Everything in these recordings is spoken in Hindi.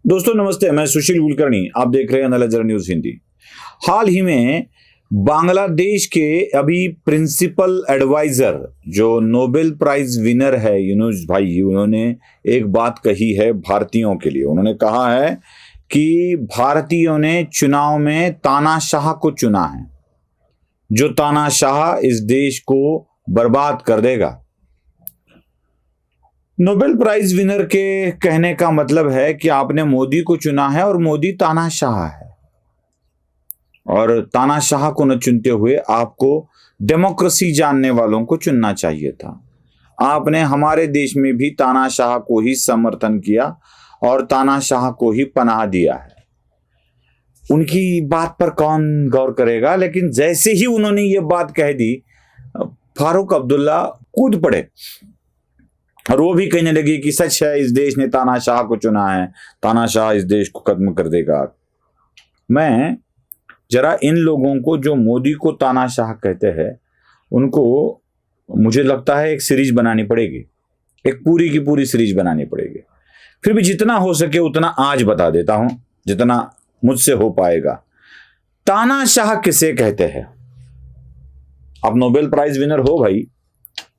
दोस्तों नमस्ते, मैं सुशील कुलकर्णी। आप देख रहे हैं एनालाइजर न्यूज हिंदी। हाल ही में बांग्लादेश के अभी प्रिंसिपल एडवाइजर जो नोबेल प्राइज विनर है यूनुस भाई, उन्होंने एक बात कही है भारतीयों के लिए। उन्होंने कहा है कि भारतीयों ने चुनाव में तानाशाह को चुना है, जो तानाशाह इस देश को बर्बाद कर देगा। नोबेल प्राइज विनर के कहने का मतलब है कि आपने मोदी को चुना है और मोदी तानाशाह है, और तानाशाह को न चुनते हुए आपको डेमोक्रेसी जानने वालों को चुनना चाहिए था। आपने हमारे देश में भी तानाशाह को ही समर्थन किया और तानाशाह को ही पनाह दिया है। उनकी बात पर कौन गौर करेगा, लेकिन जैसे ही उन्होंने ये बात कह दी, फारूक अब्दुल्ला कूद पड़े और वो भी कहने लगी कि सच है, इस देश ने तानाशाह को चुना है, तानाशाह इस देश को खत्म कर देगा। मैं जरा इन लोगों को जो मोदी को तानाशाह कहते हैं, उनको मुझे लगता है एक सीरीज बनानी पड़ेगी, एक पूरी की पूरी सीरीज बनानी पड़ेगी। फिर भी जितना हो सके उतना आज बता देता हूं, जितना मुझसे हो पाएगा। तानाशाह किसे कहते हैं? आप नोबेल प्राइज विनर हो भाई,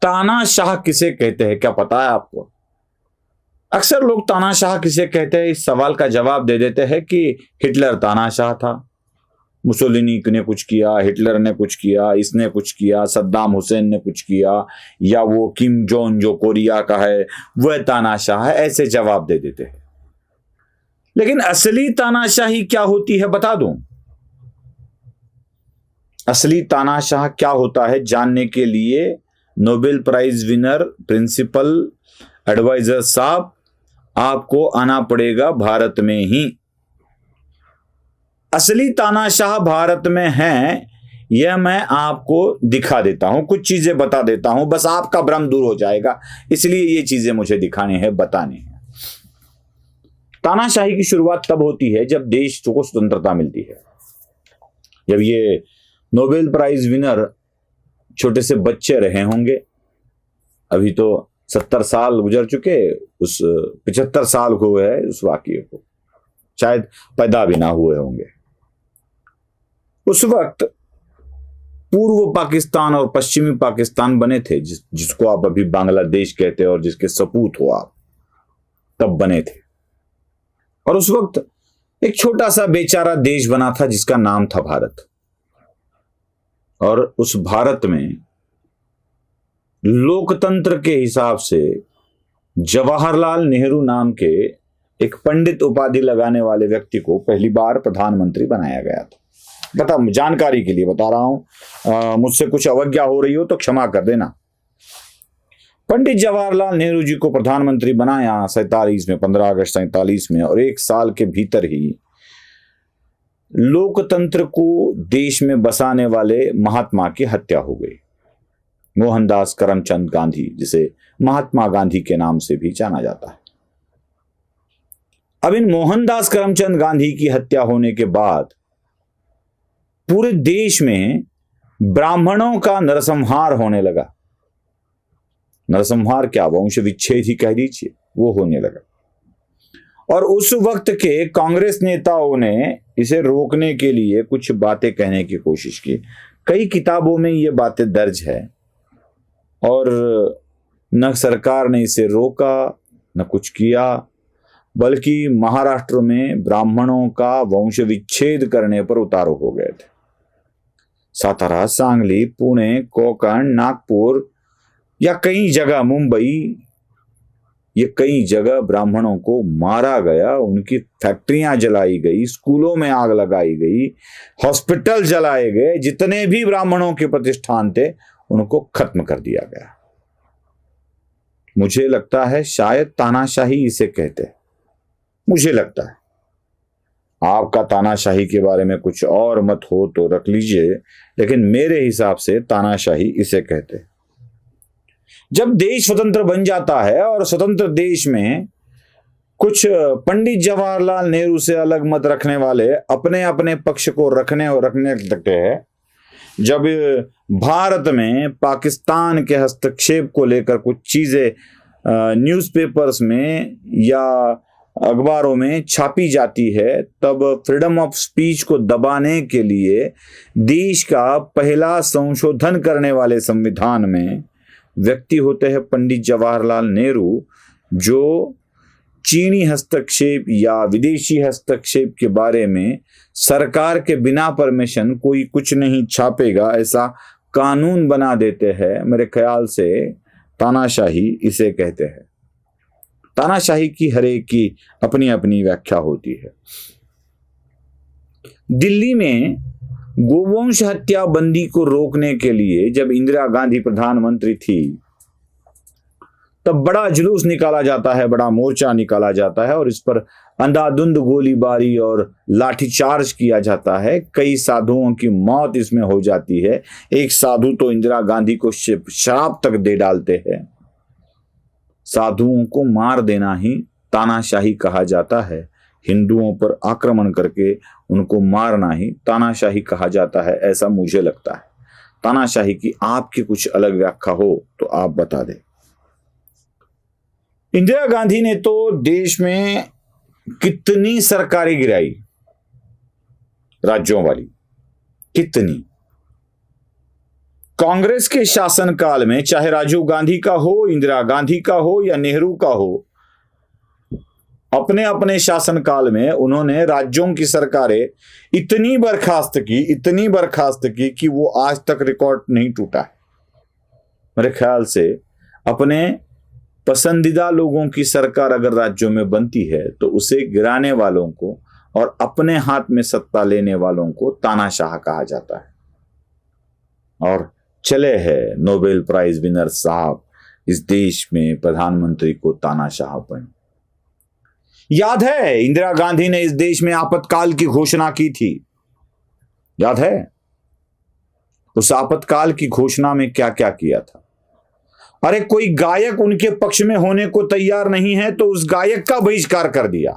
तानाशाह किसे कहते हैं क्या पता है आपको? अक्सर लोग तानाशाह किसे कहते हैं इस सवाल का जवाब दे देते हैं कि हिटलर तानाशाह था, मुसोलिनी ने कुछ किया, हिटलर ने कुछ किया, इसने कुछ किया, सद्दाम हुसैन ने कुछ किया, या वो किम जोंग जो कोरिया का है वह तानाशाह है, ऐसे जवाब दे देते हैं। लेकिन असली तानाशाही क्या होती है बता दूं। असली तानाशाह क्या होता है जानने के लिए Nobel prize winner principal adviser साहब, आपको आना पड़ेगा भारत में ही। असली तानाशाह भारत में है, यह मैं आपको दिखा देता हूं, कुछ चीजें बता देता हूं, बस आपका भ्रम दूर हो जाएगा, इसलिए ये चीजें मुझे दिखानी है, बतानी है। तानाशाही की शुरुआत तब होती है जब देश को स्वतंत्रता मिलती है। जब ये नोबेल प्राइज विनर छोटे से बच्चे रहे होंगे, अभी तो 70 साल गुजर चुके, उस 75 साल हुए हैं उस वाकये को, शायद पैदा भी ना हुए होंगे। उस वक्त पूर्व पाकिस्तान और पश्चिमी पाकिस्तान बने थे, जिसको आप अभी बांग्लादेश कहते हैं और जिसके सपूत हो आप, तब बने थे। और उस वक्त एक छोटा सा बेचारा देश बना था जिसका नाम था भारत। और उस भारत में लोकतंत्र के हिसाब से जवाहरलाल नेहरू नाम के एक पंडित उपाधि लगाने वाले व्यक्ति को पहली बार प्रधानमंत्री बनाया गया था। बता, जानकारी के लिए बता रहा हूं, मुझसे कुछ अवज्ञा हो रही हो तो क्षमा कर देना। पंडित जवाहरलाल नेहरू जी को प्रधानमंत्री बनाया 47 में, 15 अगस्त 47 में, और एक साल के भीतर ही लोकतंत्र को देश में बसाने वाले महात्मा की हत्या हो गई। मोहनदास करमचंद गांधी, जिसे महात्मा गांधी के नाम से भी जाना जाता है। अब इन मोहनदास करमचंद गांधी की हत्या होने के बाद पूरे देश में ब्राह्मणों का नरसंहार होने लगा। नरसंहार क्या, वंश विच्छेद ही कह दीजिए, वो होने लगा। और उस वक्त के कांग्रेस नेताओं ने इसे रोकने के लिए कुछ बातें कहने की कोशिश की। कई किताबों में ये बातें दर्ज है, और न सरकार ने इसे रोका न कुछ किया, बल्कि महाराष्ट्र में ब्राह्मणों का वंश विच्छेद करने पर उतारू हो गए थे। सातारा, सांगली, पुणे, कोकण, नागपुर या कई जगह, मुंबई, ये कई जगह ब्राह्मणों को मारा गया, उनकी फैक्ट्रियां जलाई गई, स्कूलों में आग लगाई गई, हॉस्पिटल जलाए गए, जितने भी ब्राह्मणों के प्रतिष्ठान थे उनको खत्म कर दिया गया। मुझे लगता है शायद तानाशाही इसे कहते हैं, मुझे लगता है। आपका तानाशाही के बारे में कुछ और मत हो तो रख लीजिए, लेकिन मेरे हिसाब से तानाशाही इसे कहते हैं। जब देश स्वतंत्र बन जाता है और स्वतंत्र देश में कुछ पंडित जवाहरलाल नेहरू से अलग मत रखने वाले अपने अपने पक्ष को रखने लगते हैं, जब भारत में पाकिस्तान के हस्तक्षेप को लेकर कुछ चीजें न्यूज़पेपर्स में या अखबारों में छापी जाती है, तब फ्रीडम ऑफ स्पीच को दबाने के लिए देश का पहला संशोधन करने वाले संविधान में व्यक्ति होते हैं पंडित जवाहरलाल नेहरू, जो चीनी हस्तक्षेप या विदेशी हस्तक्षेप के बारे में सरकार के बिना परमिशन कोई कुछ नहीं छापेगा ऐसा कानून बना देते हैं। मेरे ख्याल से तानाशाही इसे कहते हैं। तानाशाही की हर एक की अपनी अपनी व्याख्या होती है। दिल्ली में गोवंश हत्या बंदी को रोकने के लिए जब इंदिरा गांधी प्रधानमंत्री थी, तब बड़ा जुलूस निकाला जाता है, बड़ा मोर्चा निकाला जाता है और इस पर अंधाधुंध गोलीबारी और लाठीचार्ज किया जाता है। कई साधुओं की मौत इसमें हो जाती है। एक साधु तो इंदिरा गांधी को शराब तक दे डालते हैं। साधुओं को मार देना ही तानाशाही कहा जाता है। हिंदुओं पर आक्रमण करके उनको मारना ही तानाशाही कहा जाता है, ऐसा मुझे लगता है। तानाशाही की आपकी कुछ अलग व्याख्या हो तो आप बता दें। इंदिरा गांधी ने तो देश में कितनी सरकारें गिराई, राज्यों वाली कितनी। कांग्रेस के शासनकाल में चाहे राजीव गांधी का हो, इंदिरा गांधी का हो या नेहरू का हो, अपने अपने शासनकाल में उन्होंने राज्यों की सरकारें इतनी बर्खास्त की कि वो आज तक रिकॉर्ड नहीं टूटा है। मेरे ख्याल से अपने पसंदीदा लोगों की सरकार अगर राज्यों में बनती है तो उसे गिराने वालों को और अपने हाथ में सत्ता लेने वालों को तानाशाह कहा जाता है। और चले हैं नोबेल प्राइज विनर साहब इस देश में प्रधानमंत्री को तानाशाह बने। याद है इंदिरा गांधी ने इस देश में आपातकाल की घोषणा की थी, याद है? उस आपातकाल की घोषणा में क्या क्या किया था? अरे कोई गायक उनके पक्ष में होने को तैयार नहीं है तो उस गायक का बहिष्कार कर दिया।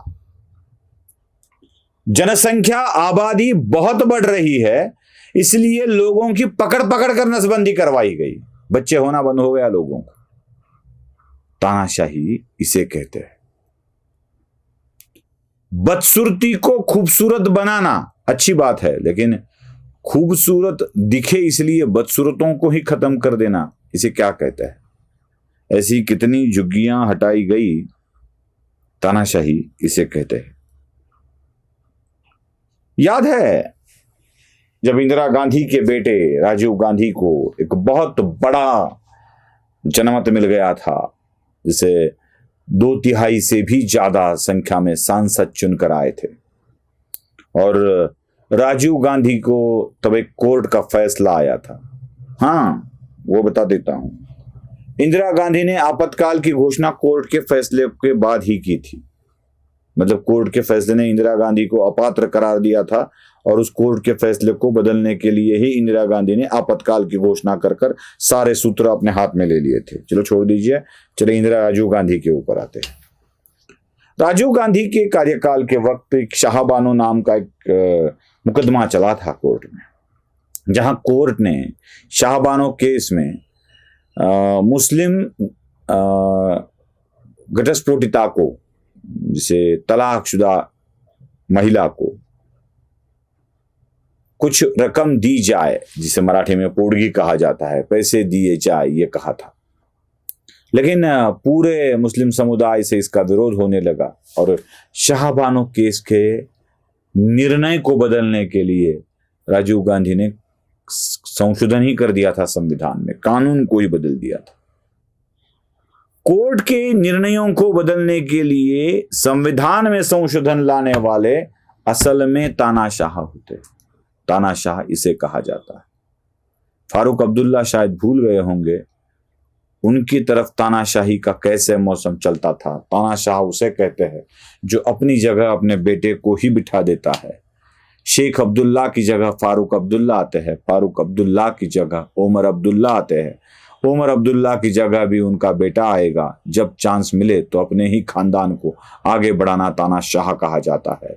जनसंख्या आबादी बहुत बढ़ रही है, इसलिए लोगों की पकड़ पकड़ कर नसबंदी करवाई गई, बच्चे होना बंद हो गया लोगों को। तानाशाही इसे कहते हैं। बदसूरती को खूबसूरत बनाना अच्छी बात है, लेकिन खूबसूरत दिखे इसलिए बदसूरतों को ही खत्म कर देना, इसे क्या कहते हैं? ऐसी कितनी झुग्गियां हटाई गई, तानाशाही इसे कहते हैं। याद है जब इंदिरा गांधी के बेटे राजीव गांधी को एक बहुत बड़ा जनमत मिल गया था, जिसे 2/3 से भी ज्यादा संख्या में सांसद चुनकर आए थे, और राजीव गांधी को तब एक कोर्ट का फैसला आया था। हाँ, वो बता देता हूं। इंदिरा गांधी ने आपातकाल की घोषणा कोर्ट के फैसले के बाद ही की थी। मतलब कोर्ट के फैसले ने इंदिरा गांधी को अपात्र करार दिया था और उस कोर्ट के फैसले को बदलने के लिए ही इंदिरा गांधी ने आपातकाल की घोषणा कर सारे सूत्र अपने हाथ में ले लिए थे। चलो छोड़ दीजिए, चले इंदिरा राजीव गांधी के ऊपर आते हैं। राजीव गांधी के कार्यकाल के वक्त एक शाहबानो नाम का एक मुकदमा चला था कोर्ट में, जहां कोर्ट ने शाहबानो केस में मुस्लिम घटस्फोटिता को, जिसे तलाकशुदा महिला को कुछ रकम दी जाए, जिसे मराठी में पोडगी कहा जाता है, पैसे दिए जाए, ये कहा था। लेकिन पूरे मुस्लिम समुदाय से इसका विरोध होने लगा और शाहबानो केस के निर्णय को बदलने के लिए राजीव गांधी ने संशोधन ही कर दिया था संविधान में, कानून को ही बदल दिया था। कोर्ट के निर्णयों को बदलने के लिए संविधान में संशोधन लाने वाले असल में तानाशाह होते। तानाशाह इसे कहा जाता है। फारूक अब्दुल्ला शायद भूल गए होंगे, उनकी तरफ तानाशाही का कैसे मौसम चलता था। तानाशाह उसे कहते हैं जो अपनी जगह अपने बेटे को ही बिठा देता है। शेख अब्दुल्ला की जगह फारूक अब्दुल्ला आते हैं, फारूक अब्दुल्ला की जगह उमर अब्दुल्ला आते हैं, उमर अब्दुल्ला की जगह भी उनका बेटा आएगा। जब चांस मिले तो अपने ही खानदान को आगे बढ़ाना तानाशाह कहा जाता है।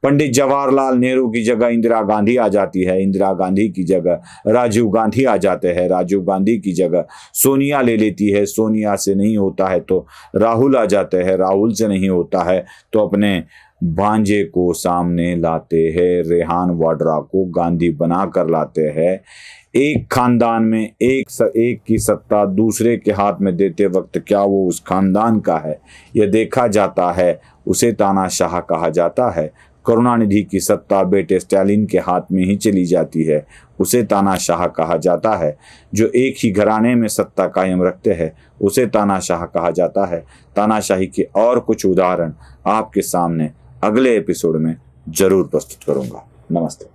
पंडित जवाहरलाल नेहरू की जगह इंदिरा गांधी आ जाती है, इंदिरा गांधी की जगह राजीव गांधी आ जाते हैं, राजीव गांधी की जगह सोनिया ले लेती है, सोनिया से नहीं होता है तो राहुल आ जाते हैं, राहुल से नहीं होता है तो अपने भांजे को सामने लाते हैं, रेहान वाड्रा को गांधी बना कर लाते हैं। एक खानदान में एक की सत्ता दूसरे के हाथ में देते वक्त क्या वो उस खानदान का है, यह देखा जाता है, उसे तानाशाह कहा जाता है। करुणानिधि की सत्ता बेटे स्टालिन के हाथ में ही चली जाती है, उसे तानाशाह कहा जाता है। जो एक ही घराने में सत्ता कायम रखते हैं उसे तानाशाह कहा जाता है। तानाशाही के और कुछ उदाहरण आपके सामने अगले एपिसोड में जरूर प्रस्तुत करूंगा। नमस्ते।